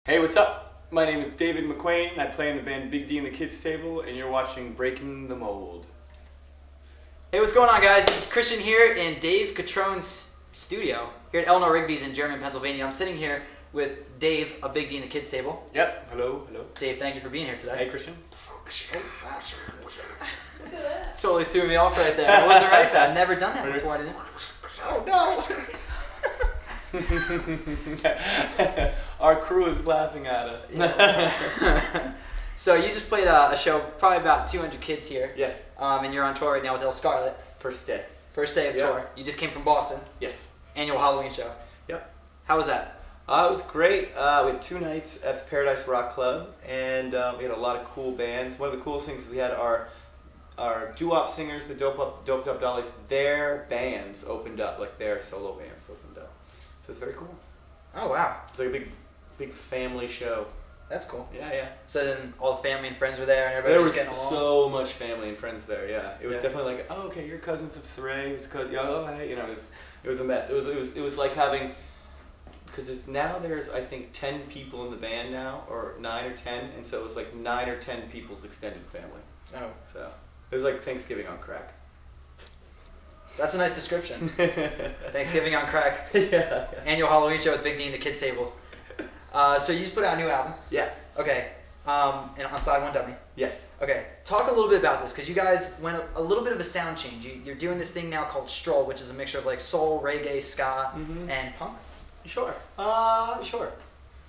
Hey, what's up? My name is David McQuain, and I play in the band Big D and the Kids Table, and you're watching Breaking the Mold. Hey, what's going on, guys? This is Christian here in Dave Catrone's studio here at Eleanor Rigby's in German, Pennsylvania. I'm sitting here with Dave of Big D and the Kids Table. Yep. Hello. Dave, thank you for being here today. Hey, Christian. Totally threw me off right there. I wasn't right there. I've never done that before. I didn't. Oh no! Our crew is laughing at us. So you just played a show, probably about 200 kids here. Yes. And you're on tour right now with El Scarlet. First day. First day of tour. You just came from Boston. Yes. Annual Halloween show. Yep. How was that? It was great. We had 2 nights at the Paradise Rock Club, and we had a lot of cool bands. One of the coolest things is we had our doo-wop singers, the Doped Up Dollies, their bands opened up, like their solo bands opened up. So it's very cool. Oh, wow. It's like a big family show. That's cool. Yeah. So then all the family and friends were there and everybody was getting along? There was so much family and friends there, yeah. It was Yeah. definitely like, oh, okay, you're cousins of Saray. It was, hey, you know, it was a mess. It was like having, because there's I think 10 people in the band now, or 9 or 10, and so it was like 9 or 10 people's extended family. Oh. So it was like Thanksgiving on crack. That's a nice description. Thanksgiving on crack. Yeah. Annual Halloween show with Big D and the Kids Table. So you just put out a new album. Yeah. Okay. And on side one dummy. Yes. Okay. Talk a little bit about this, because you guys went a little bit of a sound change. You're doing this thing now called Stroll, which is a mixture of like soul, reggae, ska, and punk. Sure. Sure.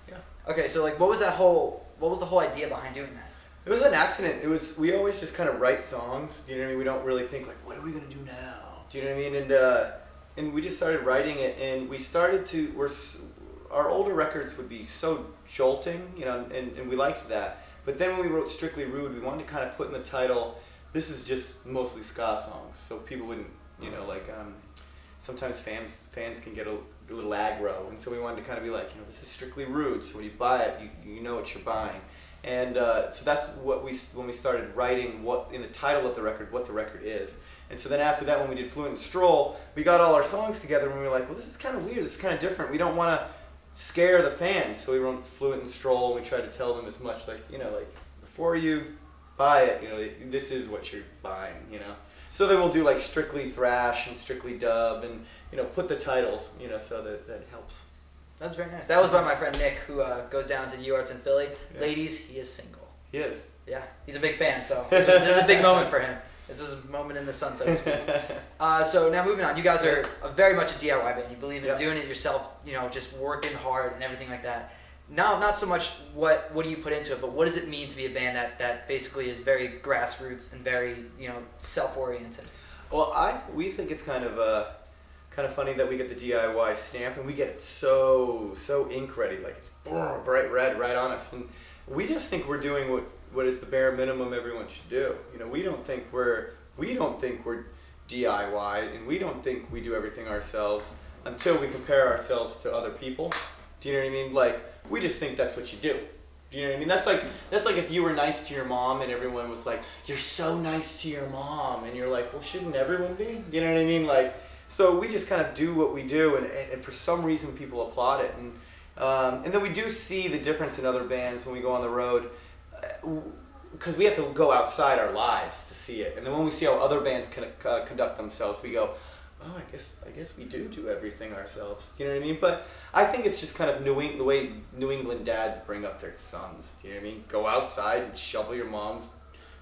Yeah. Okay. So like, what was the whole idea behind doing that? It was an accident. We always just kind of write songs. You know what I mean? We don't really think like, what are we gonna do now? Do you know what I mean? And we just started writing it, and we started to. Our older records would be so jolting, you know, and we liked that. But then when we wrote Strictly Rude, we wanted to kind of put in the title, this is just mostly ska songs, so people wouldn't, you know, like sometimes fans can get a little aggro, and so we wanted to kind of be like, you know, this is Strictly Rude, so when you buy it, you know what you're buying. And so that's what when we started writing what in the title of the record, what the record is. And so then after that, when we did Fluent and Stroll, we got all our songs together and we were like, well, this is kind of weird, this is kind of different. We don't want to scare the fans, so we wrote Fluent and Stroll, and we tried to tell them as much, like, you know, like, before you buy it, you know, this is what you're buying, you know. So then we'll do like Strictly Thrash and Strictly Dub, and, you know, put the titles, you know, so that helps. That's very nice. That was by my friend Nick, who goes down to U-Arts in Philly. Yeah. Ladies, he is single. He is. Yeah, he's a big fan, so this is a big moment for him. This is a moment in the sun, so to speak. So now moving on, you guys are very much a DIY band. You believe in doing it yourself, you know, just working hard and everything like that. Now, not so much what do you put into it, but what does it mean to be a band that basically is very grassroots and very, you know, self-oriented? Well, we think it's kind of funny that we get the DIY stamp, and we get it so ink ready, like it's bright red right on us, and we just think we're doing what is the bare minimum everyone should do. You know, we don't think we're DIY, and we don't think we do everything ourselves until we compare ourselves to other people. Do you know what I mean? Like, we just think that's what you do. Do you know what I mean? That's like if you were nice to your mom and everyone was like, you're so nice to your mom, and you're like, well, shouldn't everyone be? You know what I mean? Like, so we just kind of do what we do, and for some reason people applaud it, and then we do see the difference in other bands when we go on the road, because we have to go outside our lives to see it, and then when we see how other bands can conduct themselves, we go, oh, I guess we do everything ourselves. You know what I mean? But I think it's just kind of the way New England dads bring up their sons. Do you know what I mean? Go outside and shovel your mom's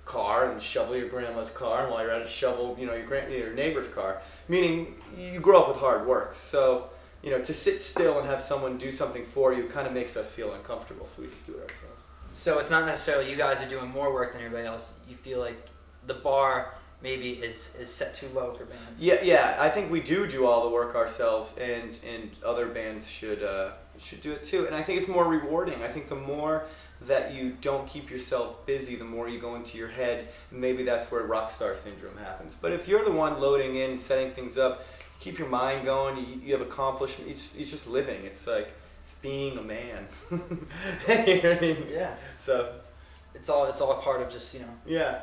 car and shovel your grandma's car, and while you're at it, shovel, you know, your neighbor's car. Meaning, you grow up with hard work. So, you know, to sit still and have someone do something for you kind of makes us feel uncomfortable. So we just do it ourselves. So it's not necessarily you guys are doing more work than everybody else. You feel like the bar maybe is set too low for bands. Yeah. I think we do all the work ourselves, and other bands should do it too. And I think it's more rewarding. I think the more that you don't keep yourself busy, the more you go into your head, and maybe that's where rock star syndrome happens. But if you're the one loading in, setting things up, you keep your mind going, you have accomplishment, it's just living. It's like, it's being a man. You know what I mean? Yeah. So it's all a part of just, you know. Yeah.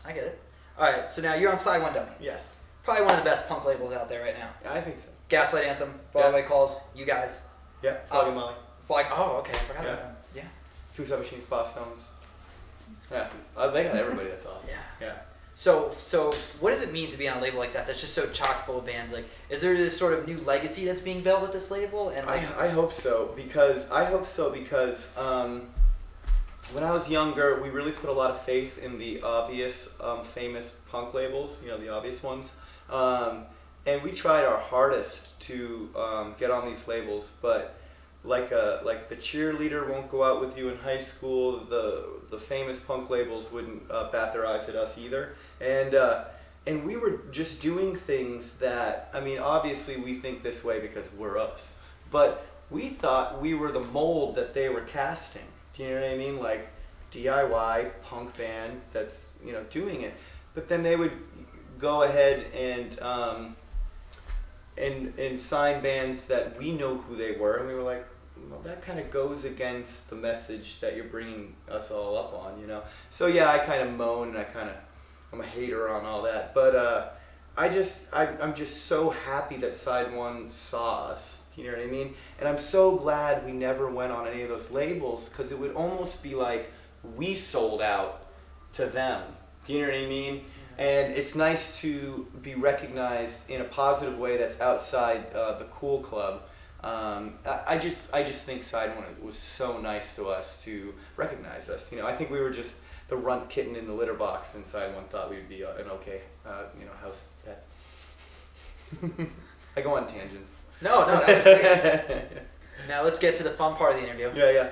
I get it. All right, so now you're on Side One Dummy. Yes. Probably one of the best punk labels out there right now. Yeah, I think so. Gaslight Anthem, Broadway Calls, you guys. Yeah, Flogging Molly. Like, oh, okay, I forgot about them. Yeah. Suicide Machines, Boss Stones. Yeah, they got everybody. That's awesome. Yeah. So what does it mean to be on a label like that? That's just so chock full of bands. Like, is there this sort of new legacy that's being built with this label? And like, I hope so because when I was younger, we really put a lot of faith in the obvious, famous punk labels. You know, the obvious ones, and we tried our hardest to get on these labels, but. Like the cheerleader won't go out with you in high school. The famous punk labels wouldn't bat their eyes at us either. And we were just doing things that, I mean, obviously we think this way because we're us. But we thought we were the mold that they were casting. Do you know what I mean? Like DIY punk band that's, you know, doing it. But then they would go ahead and sign bands that we know who they were, and we were like, well, that kind of goes against the message that you're bringing us all up on, you know. So yeah, I kind of moan and I'm a hater on all that, but I'm just so happy that Side One saw us. You know what I mean? And I'm so glad we never went on any of those labels because it would almost be like we sold out to them. Do you know what I mean? And it's nice to be recognized in a positive way that's outside the cool club. I just think Side One was so nice to us to recognize us. You know, I think we were just the runt kitten in the litter box, and Side One thought we'd be an okay, you know, house pet. I go on tangents. No, that was great. Now let's get to the fun part of the interview. Yeah.